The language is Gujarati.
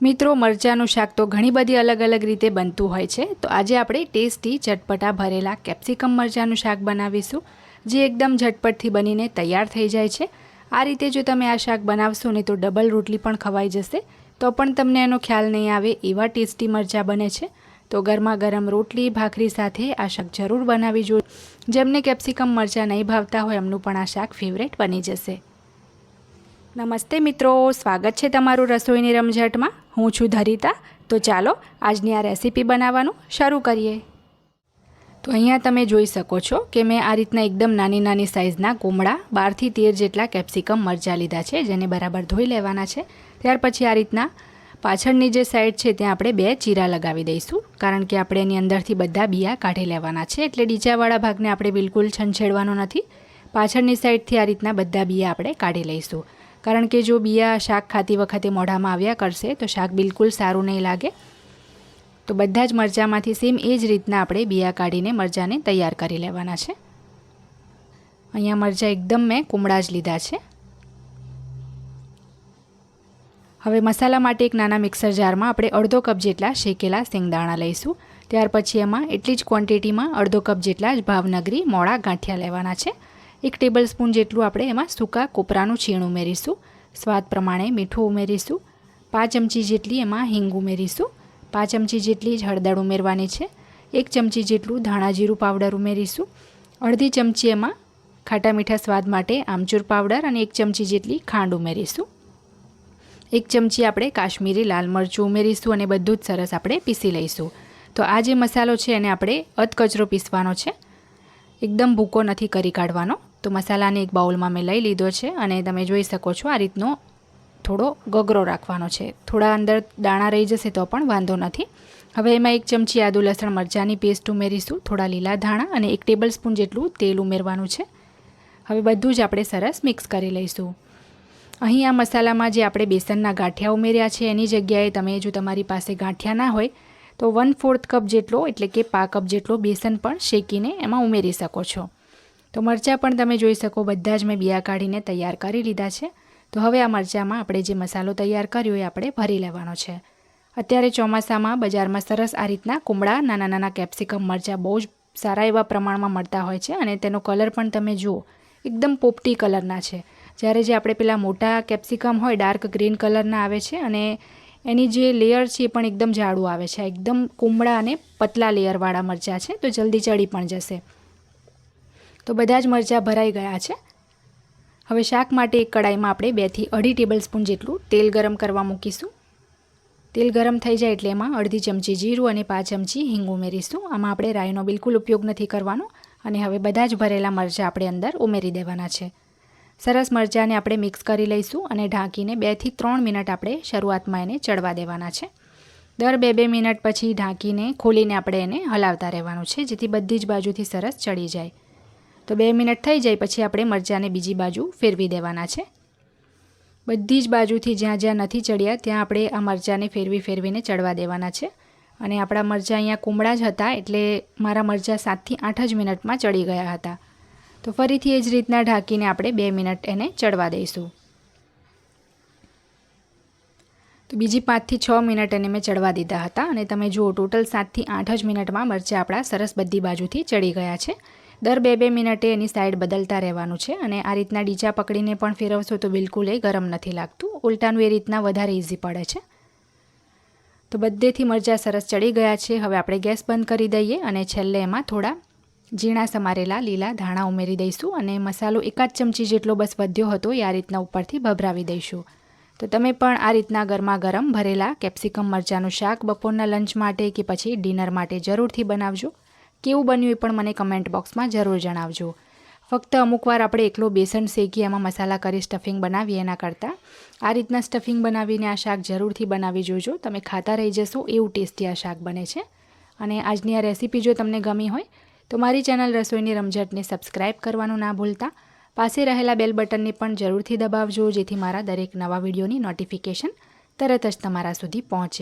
મિત્રો, મરચાંનું શાક તો ઘણી બધી અલગ અલગ રીતે બનતું હોય છે. તો આજે આપણે ટેસ્ટી ચટપટા ભરેલા કેપ્સિકમ મરચાંનું શાક બનાવીશું, જે એકદમ ઝટપટથી બનીને તૈયાર થઈ જાય છે. આ રીતે જો તમે આ શાક બનાવશો ને તો ડબલ રોટલી પણ ખવાઈ જશે, તો પણ તમને એનો ખ્યાલ નહીં આવે એવા ટેસ્ટી મરચાં બને છે. તો ગરમા ગરમ રોટલી ભાખરી સાથે આ શાક જરૂર બનાવી જોઈએ. જેમને કેપ્સિકમ મરચાં નહીં ભાવતા હોય એમનું પણ આ શાક ફેવરેટ બની જશે. નમસ્તે મિત્રો, સ્વાગત છે તમારું રસોઈની રમઝટમાં. હું છું ધરિતા. તો ચાલો આજની આ રેસીપી બનાવવાનું શરૂ કરીએ. તો અહીંયા તમે જોઈ શકો છો કે મેં આ રીતના એકદમ નાની નાની સાઇઝના કુમળા 12 થી 13 જેટલા કેપ્સિકમ મરચાં લીધા છે, જેને બરાબર ધોઈ લેવાના છે. ત્યાર પછી આ રીતના પાછળની જે સાઈડ છે ત્યાં આપણે 2 ચીરા લગાવી દઈશું, કારણ કે આપણે એની અંદરથી બધા બિયા કાઢી લેવાના છે. એટલે ડીચાવાળા ભાગને આપણે બિલકુલ છંછેડવાનો નથી. પાછળની સાઈડથી આ રીતના બધા બિયા આપણે કાઢી લઈશું, કારણ કે જો બિયા શાક ખાતી વખતે મોઢામાં આવ્યા કરશે તો શાક બિલકુલ સારું નહીં લાગે. તો બધા જ મરચાંમાંથી સેમ એ જ રીતના આપણે બિયા કાઢીને મરચાંને તૈયાર કરી લેવાના છે. અહીંયા મરચાં એકદમ મેં કુમળા જ લીધા છે. હવે મસાલા માટે એક નાના મિક્સર જારમાં આપણે અડધો કપ જેટલા શેકેલા શેંગદાણા લઈશું. ત્યાર પછી એમાં એટલી જ ક્વોન્ટિટીમાં અડધો કપ જેટલા જ ભાવનગરી મોળા ગાંઠિયા લેવાના છે. 1 ટેબલ સ્પૂન જેટલું આપણે એમાં સૂકા કોપરાનું છીણ ઉમેરીશું. સ્વાદ પ્રમાણે મીઠું ઉમેરીશું. 5 ચમચી જેટલી એમાં હિંગ ઉમેરીશું. 5 ચમચી જેટલી જ હળદર ઉમેરવાની છે. 1 ચમચી જેટલું ધાણા જીરું પાવડર ઉમેરીશું. અડધી ચમચી એમાં ખાટા મીઠા સ્વાદ માટે આમચૂર પાવડર અને 1 ચમચી જેટલી ખાંડ ઉમેરીશું. 1 ચમચી આપણે કાશ્મીરી લાલ મરચું ઉમેરીશું અને બધું જ સરસ આપણે પીસી લઈશું. તો આ જે મસાલો છે એને આપણે અધકચરો પીસવાનો છે, એકદમ ભૂકો નથી કરી કાઢવાનો. તો મસાલાને એક બાઉલમાં મેં લઈ લીધો છે અને તમે જોઈ શકો છો આ રીતનો થોડો ગગરો રાખવાનો છે. થોડા અંદર દાણા રહી જશે તો પણ વાંધો નથી. હવે એમાં 1 ચમચી આદુ લસણ મરચાંની પેસ્ટ ઉમેરીશું, થોડા લીલા ધાણા અને 1 ટેબલ સ્પૂન જેટલું તેલ ઉમેરવાનું છે. હવે બધું જ આપણે સરસ મિક્સ કરી લઈશું. અહીં આ મસાલામાં જે આપણે બેસનના ગાંઠિયા ઉમેર્યા છે એની જગ્યાએ તમે જો તમારી પાસે ગાંઠિયા ના હોય તો 1/4 કપ જેટલો એટલે કે પા કપ જેટલો બેસન પણ શેકીને એમાં ઉમેરી શકો છો. તો મરચાં પણ તમે જોઈ શકો બધા જ મેં બિયા કાઢીને તૈયાર કરી લીધા છે. તો હવે આ મરચાંમાં આપણે જે મસાલો તૈયાર કર્યો એ આપણે ભરી લેવાનો છે. અત્યારે ચોમાસામાં બજારમાં સરસ આ રીતના કુમળા નાના નાના કેપ્સિકમ મરચાં બહુ જ સારા એવા પ્રમાણમાં મળતા હોય છે અને તેનો કલર પણ તમે જુઓ એકદમ પોપટી કલરના છે. જ્યારે જે આપણે પેલા મોટા કેપ્સિકમ હોય ડાર્ક ગ્રીન કલરના આવે છે અને એની જે લેયર છે એ પણ એકદમ જાડું આવે છે. એકદમ કુમળા અને પતલા લેયરવાળા મરચાં છે, તો જલ્દી ચડી પણ જશે. તો બધા જ મરચાં ભરાઈ ગયા છે. હવે શાક માટે એક કડાઈમાં આપણે 2 થી 2.5 ટેબલ સ્પૂન જેટલું તેલ ગરમ કરવા મૂકીશું. તેલ ગરમ થઈ જાય એટલે એમાં અડધી ચમચી જીરું અને 5 ચમચી હિંગ ઉમેરીશું. આમાં આપણે રાઈનો બિલકુલ ઉપયોગ નથી કરવાનો. અને હવે બધા જ ભરેલા મરચાં આપણે અંદર ઉમેરી દેવાના છે. સરસ મરચાંને આપણે મિક્સ કરી લઈશું અને ઢાંકીને 2 થી 3 મિનિટ આપણે શરૂઆતમાં એને ચડવા દેવાના છે. દર 2-2 મિનિટ પછી ઢાંકીને ખોલીને આપણે એને હલાવતા રહેવાનું છે, જેથી બધી જ બાજુથી સરસ ચડી જાય. તો 2 મિનિટ થઈ જાય પછી આપણે મરચાંને બીજી બાજુ ફેરવી દેવાના છે. બધી જ બાજુથી જ્યાં જ્યાં નથી ચડ્યા ત્યાં આપણે આ મરચાંને ફેરવીને ચડવા દેવાના છે. અને આપણા મરચાં અહીંયા કુમળા જ હતા એટલે મારા મરચાં 7 થી 8 જ મિનિટમાં ચડી ગયા હતા. તો ફરીથી એ જ રીતના ઢાંકીને આપણે 2 મિનિટ એને ચડવા દઈશું. તો બીજી 5 થી 6 મિનિટ એને મેં ચડવા દીધા હતા અને તમે જુઓ ટોટલ 7 થી 8 જ મિનિટમાં મરચાં આપણા સરસ બધી બાજુથી ચડી ગયા છે. દર 2-2 મિનિટે એની સાઈડ બદલતા રહેવાનું છે અને આ રીતના ડીચા પકડીને પણ ફેરવશો તો બિલકુલ એ ગરમ નથી લાગતું. ઉલટાનું એ રીતના વધારે ઇઝી પડે છે. તો બધેથી મરચાં સરસ ચડી ગયા છે. હવે આપણે ગેસ બંધ કરી દઈએ અને છેલ્લે એમાં થોડા ઝીણા સમારેલા લીલા ધાણા ઉમેરી દઈશું અને મસાલો 1 ચમચી જેટલો બસ વધ્યો હતો એ આ રીતના ઉપરથી ભભરાવી દઈશું. તો તમે પણ આ રીતના ગરમા ગરમ ભરેલા કેપ્સિકમ મરચાંનું શાક બપોરના લંચ માટે કે પછી ડિનર માટે જરૂરથી બનાવજો. કેવું બન્યું એ પણ મને કમેન્ટ બોક્સમાં જરૂર જણાવજો. ફક્ત અમુકવાર આપણે એકલો બેસન શેકી એમાં મસાલા કરી સ્ટફિંગ બનાવીએ એના કરતાં આ રીતના સ્ટફિંગ બનાવીને આ શાક જરૂરથી બનાવી જોજો. તમે ખાતા રહી જશો એવું ટેસ્ટી આ શાક બને છે. અને આજની આ રેસીપી જો તમને ગમી હોય તો મારી ચેનલ રસોઈની રમઝટને સબસ્ક્રાઈબ કરવાનું ના ભૂલતા. પાસે રહેલા બેલ બટનને પણ જરૂરથી દબાવજો, જેથી મારા દરેક નવા વિડીયોની નોટિફિકેશન તરત જ તમારા સુધી પહોંચે.